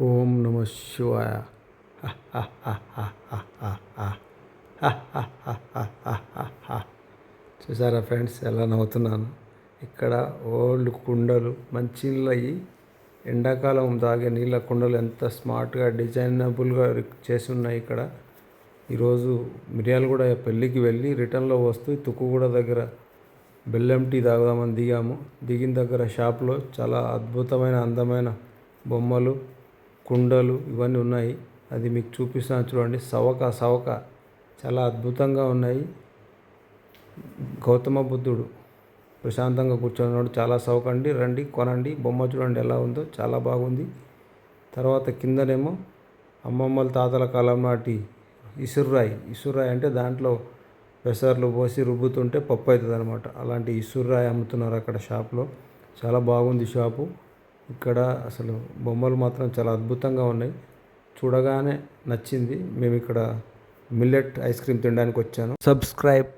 ఓం నమ శివాయ. చూసారా ఫ్రెండ్స్, ఎలా నవ్వుతున్నాను. ఇక్కడ ఓల్డ్ కుండలు, మంచి నీళ్ళయి ఎండాకాలం తాగే నీళ్ళ కుండలు ఎంత స్మార్ట్గా డిజైనబుల్గా చేసి ఉన్నాయి. ఇక్కడ ఈరోజు మిర్యాలగూడ పెళ్ళికి వెళ్ళి రిటర్న్లో వస్తూ తుక్కుగూడ దగ్గర బెల్లం టీ తాగుదామని దిగాము. దిగిన దగ్గర షాప్లో చాలా అద్భుతమైన అందమైన బొమ్మలు, కుండలు ఇవన్నీ ఉన్నాయి. అది మీకు చూపిస్తాను చూడండి. సవక చాలా అద్భుతంగా ఉన్నాయి. గౌతమ బుద్ధుడు ప్రశాంతంగా కూర్చున్నాడు. చాలా సవకండి. రండి కొనండి. బొమ్మ చూడండి ఎలా ఉందో, చాలా బాగుంది. తర్వాత కిందనేమో అమ్మమ్మల తాతల కాలం నాటి ఇసుర్రాయి అంటే దాంట్లో పెసర్లు పోసి రుబ్బుతుంటే పప్పు అవుతుంది అనమాట. అలాంటి ఇసుర్రాయి అమ్ముతున్నారు అక్కడ షాప్లో. చాలా బాగుంది షాపు. ఇక్కడ అసలు బొమ్మలు మాత్రం చాలా అద్భుతంగా ఉన్నాయి. చూడగానే నచ్చింది. మేము ఇక్కడ మిల్లెట్ ఐస్ క్రీమ్ తినడానికి వచ్చాను. సబ్స్క్రైబ్.